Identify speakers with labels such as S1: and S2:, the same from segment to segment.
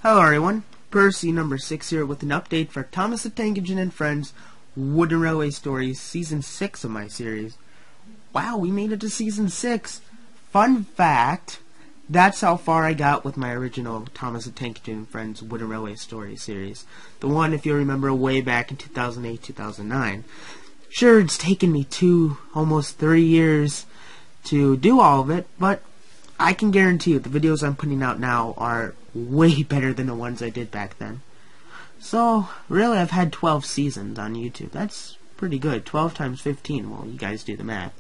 S1: Hello everyone, Percy number 6 here with an update for Thomas the Tank Engine and Friends Wooden Railway Stories Season 6 of my series. Wow, we made it to Season 6! Fun fact, that's how far I got with my original Thomas the Tank Engine and Friends Wooden Railway Stories series. The one, if you remember, way back in 2008-2009. Sure, it's taken me almost 3 years to do all of it, but I can guarantee you the videos I'm putting out now are way better than the ones I did back then. So, really, I've had 12 seasons on YouTube. That's pretty good. 12 times 15. Well, you guys do the math.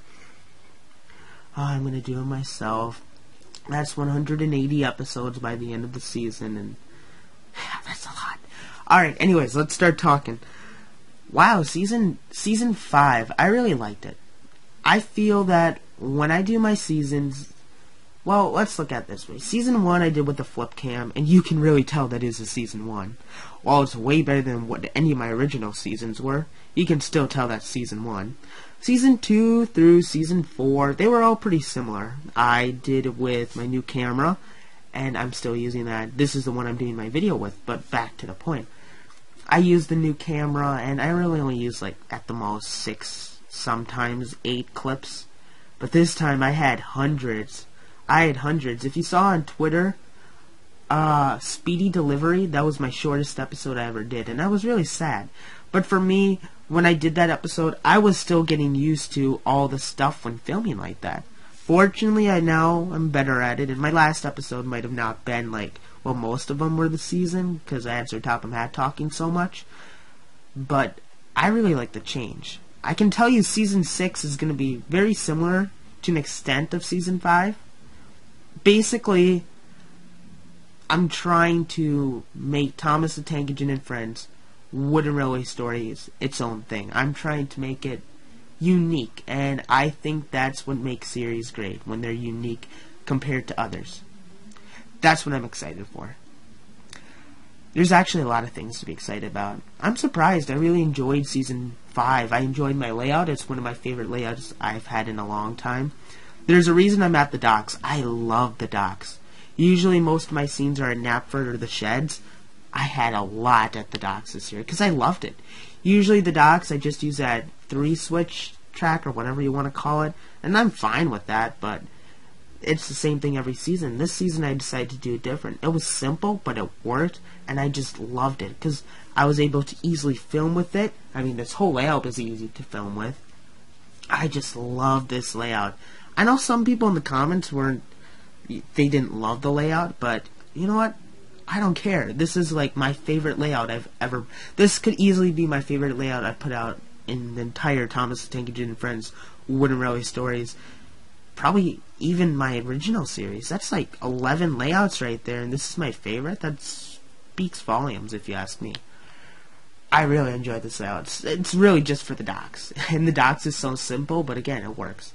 S1: I'm going to do it myself. That's 180 episodes by the end of the season, and that's a lot. Alright, anyways, let's start talking. Wow, season 5, I really liked it. I feel that when I do my seasons, well, let's look at it this way. Season 1 I did with the flip cam, and you can really tell that is a Season 1. While it's way better than what any of my original seasons were, you can still tell that's Season 1. Season 2 through Season 4, they were all pretty similar. I did it with my new camera, and I'm still using that. This is the one I'm doing my video with, but back to the point. I used the new camera, and I really only used, like, at the most 6, sometimes 8 clips. But this time I had hundreds. If you saw on Twitter, Speedy Delivery, that was my shortest episode I ever did, and that was really sad. But for me, when I did that episode, I was still getting used to all the stuff when filming like that. Fortunately, I'm better at it, and my last episode might have not been like, well, most of them were the season, because I had Sir Topham Hatt talking so much. But I really like the change. I can tell you Season 6 is going to be very similar to an extent of Season 5. Basically, I'm trying to make Thomas the Tank Engine and Friends Wooden Railway Stories its own thing. I'm trying to make it unique, and I think that's what makes series great, when they're unique compared to others. That's what I'm excited for. There's actually a lot of things to be excited about. I'm surprised. I really enjoyed Season 5. I enjoyed my layout. It's one of my favorite layouts I've had in a long time. There's a reason I'm at the docks. I love the docks. Usually most of my scenes are at Knapford or the sheds. I had a lot at the docks this year because I loved it. Usually the docks, I just use that 3-switch track or whatever you want to call it, and I'm fine with that, but it's the same thing every season. This season I decided to do it different. It was simple, but it worked, and I just loved it because I was able to easily film with it. I mean, this whole layout is easy to film with. I just love this layout. I know some people in the comments they didn't love the layout, but you know what? I don't care. This is like my favorite layout I've ever. This could easily be my favorite layout I've put out in the entire Thomas the Tank Engine and Friends Wooden Railway Stories. Probably even my original series. That's like 11 layouts right there, and this is my favorite. That speaks volumes, if you ask me. I really enjoyed this layout. It's really just for the docks, and the docks is so simple, but again, it works.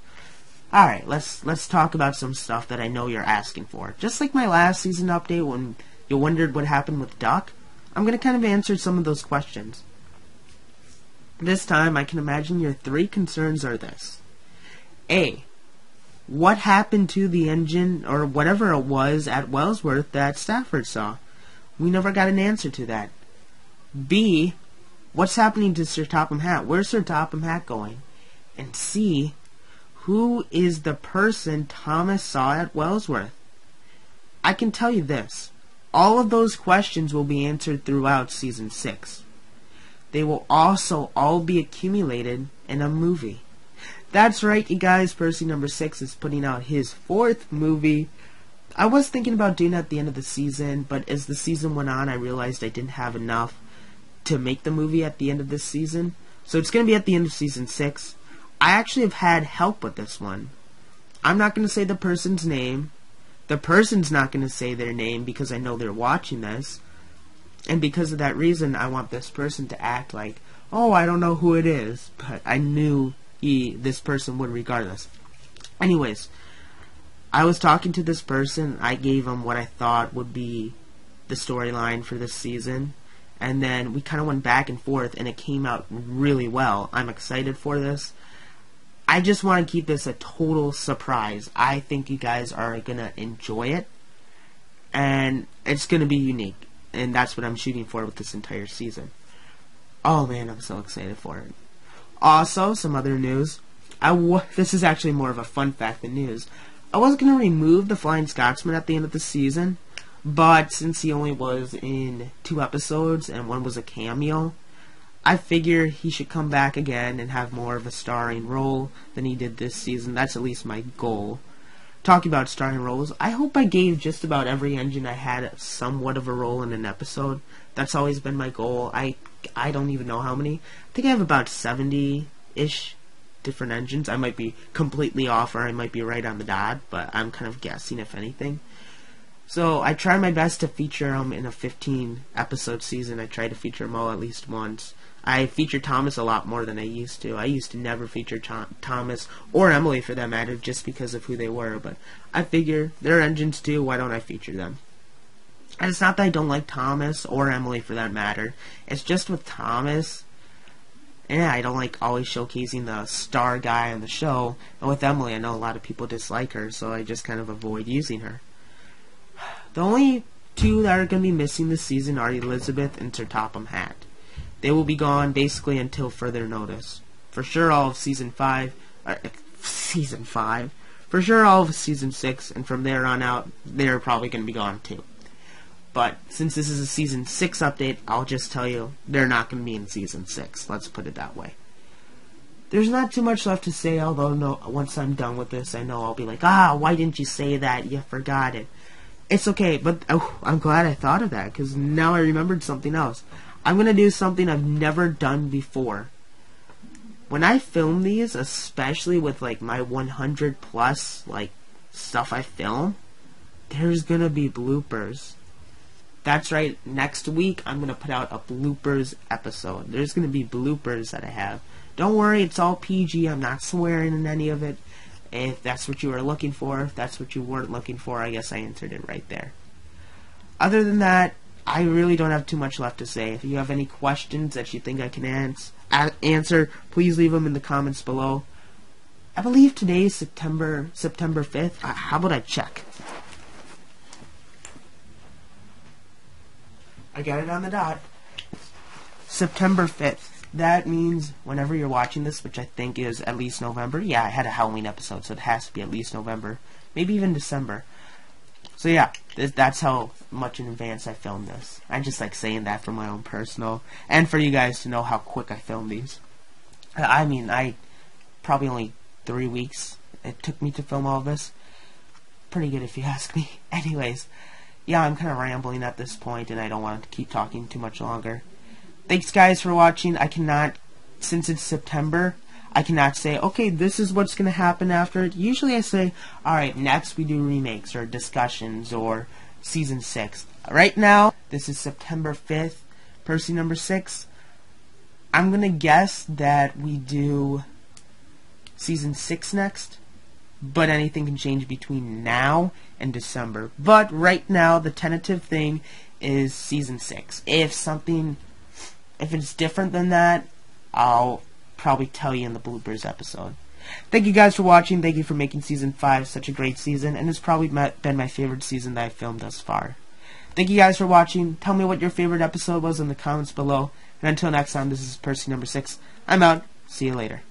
S1: Alright, let's talk about some stuff that I know you're asking for. Just like my last season update when you wondered what happened with Duck, I'm going to kind of answer some of those questions. This time, I can imagine your 3 concerns are this. A. What happened to the engine, or whatever it was, at Wellsworth that Stafford saw? We never got an answer to that. B. What's happening to Sir Topham Hatt? Where's Sir Topham Hatt going? And C. Who is the person Thomas saw at Wellsworth? I can tell you this. All of those questions will be answered throughout Season 6. They will also all be accumulated in a movie. That's right, you guys. Percy number 6 is putting out his 4th movie. I was thinking about doing it at the end of the season, but as the season went on, I realized I didn't have enough to make the movie at the end of this season. So it's going to be at the end of Season 6. I actually have had help with this one. I'm not going to say the person's name. The person's not going to say their name because I know they're watching this. And because of that reason, I want this person to act like, oh, I don't know who it is. But I knew this person would regardless. Anyways, I was talking to this person. I gave him what I thought would be the storyline for this season. And then we kind of went back and forth, and it came out really well. I'm excited for this. I just want to keep this a total surprise. I think you guys are going to enjoy it. And it's going to be unique. and that's what I'm shooting for with this entire season. Oh man, I'm so excited for it. Also, some other news. This is actually more of a fun fact than news. I was going to remove the Flying Scotsman at the end of the season, but since he only was in 2 episodes and one was a cameo, I figure he should come back again and have more of a starring role than he did this season. That's at least my goal. Talking about starring roles, I hope I gave just about every engine I had somewhat of a role in an episode. That's always been my goal. I don't even know how many. I think I have about 70-ish different engines. I might be completely off or I might be right on the dot, but I'm kind of guessing if anything. So I try my best to feature them in a 15-episode season. I try to feature them all at least once. I feature Thomas a lot more than I used to. I used to never feature Thomas, or Emily for that matter, just because of who they were. But I figure they're engines too, why don't I feature them? And it's not that I don't like Thomas, or Emily for that matter. It's just with Thomas, I don't like always showcasing the star guy on the show. And with Emily, I know a lot of people dislike her, so I just kind of avoid using her. The only 2 that are going to be missing this season are Elizabeth and Sir Topham Hatt. They will be gone basically until further notice. For sure all of Season 5. For sure all of Season 6, and from there on out, they're probably going to be gone too. But since this is a Season 6 update, I'll just tell you, they're not going to be in Season 6. Let's put it that way. There's not too much left to say, although once I'm done with this, I know I'll be like, why didn't you say that? You forgot it. It's okay, but I'm glad I thought of that, because now I remembered something else. I'm going to do something I've never done before. When I film these, especially with like my 100 plus like stuff I film, there's going to be bloopers. That's right, next week I'm going to put out a bloopers episode. There's going to be bloopers that I have. Don't worry, it's all PG. I'm not swearing in any of it. If that's what you were looking for, if that's what you weren't looking for, I guess I answered it right there. Other than that, I really don't have too much left to say. If you have any questions that you think I can answer, please leave them in the comments below. I believe today is September 5th. How about I check? I got it on the dot. September 5th. That means whenever you're watching this, which I think is at least November. Yeah, I had a Halloween episode, so it has to be at least November. Maybe even December. So yeah, that's how much in advance I filmed this. I just like saying that for my own personal, and for you guys to know how quick I filmed these. I mean, probably only 3 weeks it took me to film all of this. Pretty good if you ask me. Anyways, yeah, I'm kind of rambling at this point, and I don't want to keep talking too much longer. Thanks guys for watching. Since it's September, I cannot say, okay, this is what's going to happen after it. Usually I say, alright, next we do remakes or discussions or Season 6. Right now, this is September 5th, Percy number 6. I'm going to guess that we do Season 6 next, but anything can change between now and December. But right now, the tentative thing is Season 6. If it's different than that, I'll probably tell you in the bloopers episode. Thank you guys for watching. Thank you for making Season 5 such a great season, and it's probably been my favorite season that I've filmed thus far. Thank you guys for watching. Tell me what your favorite episode was in the comments below. And until next time, this is Percy number 6. I'm out. See you later.